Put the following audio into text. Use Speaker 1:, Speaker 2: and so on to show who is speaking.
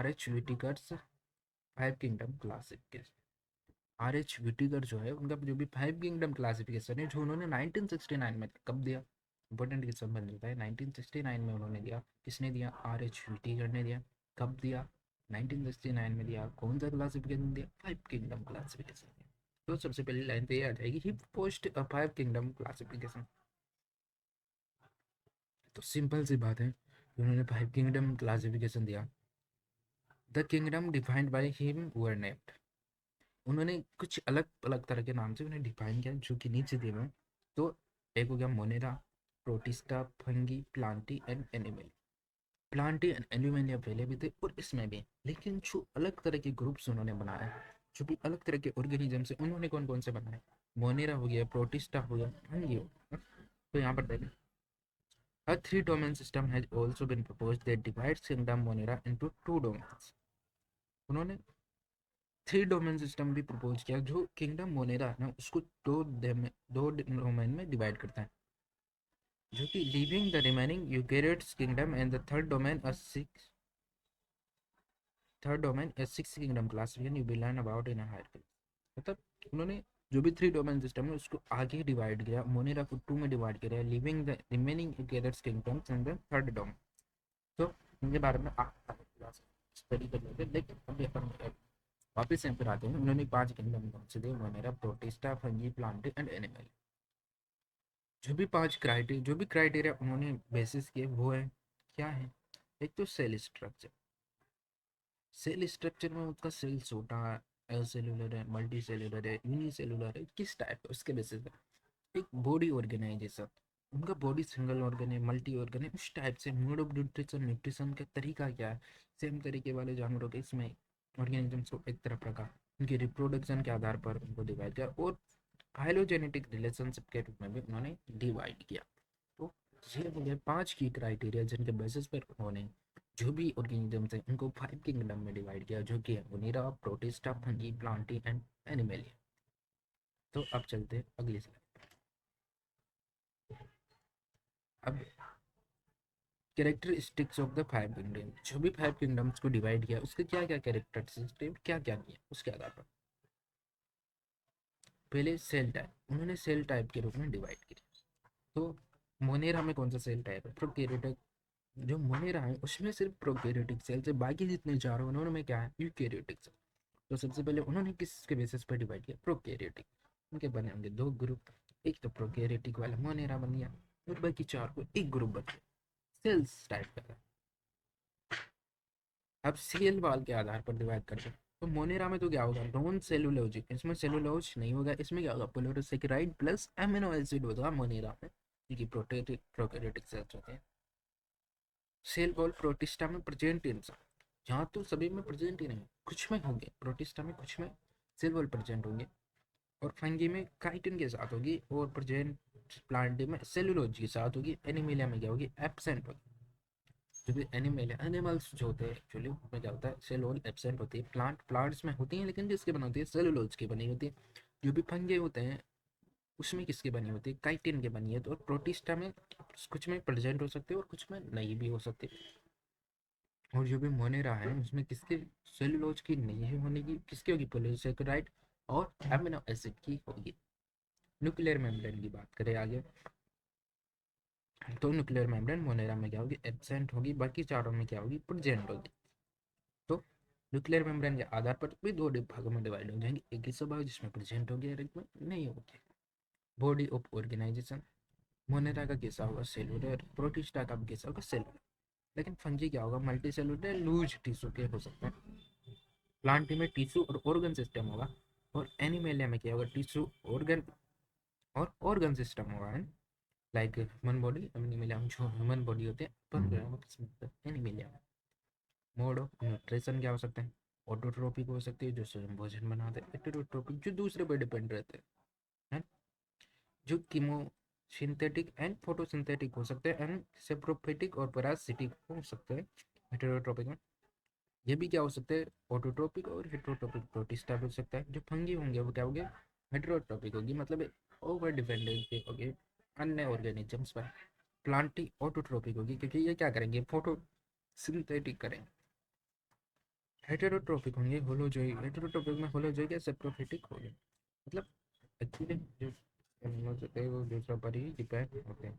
Speaker 1: RH विटिकर्स 5 kingdom classification. RH विटिकर जो है उनका जो भी 5 किंगडम क्लासिफिकेशन है जो उन्होंने 1969 में कब दिया, इंपॉर्टेंट क्वेश्चन बन जाता है। 1969 में उन्होंने दिया। किसने दिया? RH विटिकर ने दिया। कब दिया? 1969 में दिया। कौन सा क्लासिफिकेशन दिया? 5 किंगडम क्लासिफिकेशन। तो सबसे पहली लाइन तो ये आ जाएगी, ही पोस्ट 5 किंगडम क्लासिफिकेशन। तो सिंपल सी बात है, उन्होंने 5 किंगडम क्लासिफिकेशन दिया। The kingdom defined by him were named. उन्होंने कुछ अलग अलग तरह के नाम से उन्हें डिफाइन किया जो कि नीचे दिए हुए। तो एक हो गया Monera, protista, fungi, Plantae and animal. Plantae and animal पहले भी थे और इसमें भी, लेकिन जो अलग तरह के ग्रुप्स उन्होंने बनाए, जो भी अलग तरह के ऑर्गेनिज्म से उन्होंने कौन कौन से बनाए? मोनेरा हो गया, प्रोटिस्टा हो गया, फंगी हो गया। तो यहाँ पर देखें, a three domain system has also been proposed that divides kingdom Monera into two domains. उन्होंने थ्री डोमेन सिस्टम भी प्रपोज किया जो किंगडम मोनेरा है ना उसको दो डोमेन में डिवाइड करता है, जो कि leaving the remaining eukaryotes kingdom and the third domain a six kingdom classification you will learn about in higher class. मतलब उन्होंने जो भी थ्री डोमेन सिस्टम है उसको आगे डिवाइड किया, मोनेरा को टू में डिवाइड किया, leaving the remaining eukaryotes kingdoms and the third domain. तो इनके बारे में आप स्टडी कर लेते, लेकिन अभी अपन वापिस यहाँ पर आते हैं। उन्होंने 5 किंगडम कौन से दिए? Monera, protista, fungi, Plantae and animal. जो भी 5 क्राइटेरिया, जो भी क्राइटेरिया उन्होंने बेसिस किए वो है क्या है? एक तो सेल स्ट्रक्चर। सेल स्ट्रक्चर में उसका सेल छोटा है, सेलुलर है, मल्टी सेलुलर है, यूनिसेलुलर है, किस टाइप है उसके बेसिस पे। एक बॉडी ऑर्गेनाइजेशन, उनका बॉडी सिंगल ऑर्गन है, मल्टी ऑर्गन है, उस टाइप से। मोड ऑफ न्यूट्रिशन, न्यूट्रिशन का तरीका क्या है, सेम तरीके वाले जानवरों के इसमें ऑर्गेनिजम्स को एक तरह प्रकार उनके रिप्रोडक्शन के आधार पर उनको डिवाइड किया, और फाइलोजेनेटिक रिलेशनशिप के रूप में भी उन्होंने डिवाइड किया। तो ये हो गए 5 की क्राइटेरिया जिनके बेसिस पर उन्होंने जो भी ऑर्गेनिजम्स हैं उनको 5 किंगडम में डिवाइड किया, जो कि है Monera, protista, fungi, Plantae and Animalia. तो अब चलते हैं अगली स्लाइड। अब कैरेक्टरिस्टिक्स ऑफ द 5 किंगडम, जो भी 5 किंगडम्स को डिवाइड किया उसके क्या क्या कैरेक्टरिस्टिक्स, क्या क्या किया उसके आधार पर। पहले सेल टाइप, उन्होंने सेल टाइप के रूप में डिवाइड किया। तो मोनेरा में कौन सा सेल टाइप है? प्रोकैरियोटिक। जो मोनेरा है उसमें सिर्फ प्रोकैरियोटिक सेल से, बाकी जितने चारों उन्होंने में क्या है? Eukaryotic cell. तो सबसे पहले उन्होंने किसके बेसिस पर डिवाइड किया? प्रोकैरियोटिक। उनके बने होंगे दो ग्रुप, एक तो प्रोकैरियोटिक वाला मोनेरा बन गया और बाकी चार को एक ग्रुप बन गया सेल्स टाइप का। अब सेल वाल के आधार पर डिवाइड करते हैं। तो मोनेरा में तो क्या होगा? नॉन सेलुलोजिक, इसमें सेलुलोज नहीं होगा, इसमें क्या होगा? पोलिसैकेराइड प्लस एमिनो एसिड होगा मोनेरा में, क्योंकि प्रोकैरियोटिक सेल्स होते हैं। सेल वॉल प्रोटिस्टा में प्रेजेंट इन सब, यहाँ तो सभी में प्रेजेंट ही नहीं, कुछ में होंगे, प्रोटिस्टा में कुछ में सेल वॉल प्रेजेंट होंगे, और फंगी में काइटिन के साथ होगी, और प्रेजेंट प्लांटी में सेलुलोज के साथ होगी। एनिमिलिया में क्या होगी? एब्सेंट होगी। जो भी एनिमल है, एनिमल्स जो होते हैं एक्चुअली उसमें क्या होता है? सेल वॉल एब्सेंट होती है। प्लांट्स में होती है, लेकिन किसके बनी होती है? सेलुलोज की बनी होती है। जो भी फंगे होते हैं उसमें किसके बनी होती है? काइटिन के बनी है। तो प्रोटिस्टा में कुछ में प्रेजेंट हो सकते हैं और कुछ में नहीं भी हो सकते। और जो भी मोनेरा है उसमें किसके? सेलुलोज की नहीं होने की, किसकी होगी? पॉलीसेकेराइड और एमिनो एसिड की होगी। न्यूक्लियर मेम्ब्रेन की बात करें आगे, तो न्यूक्लियर मेम्ब्रेन मोनेरा में क्या होगी? एब्सेंट होगी, बाकी चारों में क्या होगी? प्रेजेंट होगी। तो न्यूक्लियर मेम्ब्रेन के आधार पर भी दो भागों में डिवाइड हो जाएंगे, एक ही स्वभाव जिसमें प्रेजेंट होगी और एक में नहीं होगी। बॉडी ऑफ ऑर्गेनाइजेशन, मोनेरा का कैसा होगा? सेलुलर। प्रोटिस्टा का भी कैसा होगा? सेलुलर। लेकिन फंजी क्या होगा? मल्टी सेलुलर, लूज टिश्यू के हो सकते हैं। प्लांट में टिश्यू और ऑर्गन सिस्टम होगा, और एनिमेलिया में क्या होगा? टिश्यू, ऑर्गन और ऑर्गन सिस्टम होगा, है लाइक ह्यूमन बॉडी। एनिमेलिया में जो ह्यूमन बॉडी होते हैं पर एनिमेलिया में। मोड ऑफ न्यूट्रिशन क्या हो सकते हैं? ऑटोट्रोपिक हो सकती है जो स्वयं भोजन बनाते हैं, हेटेरोट्रोपिक जो दूसरे पर डिपेंड रहते हैं, जो कीमो सिंथेटिक एंड फोटोसिंथेटिक हो सकते हैं, एंड सेप्रोफिटिक और पैरासिटिक हो सकते हैं हेटेरोट्रोपिक में। ये भी क्या हो सकते हैं? ऑटोट्रोपिक और हेटेरोट्रोपिक। प्रोटिस्टा हो सकता है। जो फंगी होंगे वो क्या होंगे? हेटेरोट्रोपिक होगी, मतलब ओवर डिपेंडेंट होगी अन्य ऑर्गेनिजम्स पर। प्लांटी ऑटोट्रोपिक होगी क्योंकि ये क्या करेंगे? फोटो सिंथेटिक करेंगे। हेटेरोट्रोपिक होंगे, होलोजोइक, हेटेरोट्रोपिक में होलोजोइक या सेप्रोफिटिक हो गए, मतलब एक्चुअली जो एनिमल्स होते हैं वो दूसरों पर ही डिपेंड होते हैं।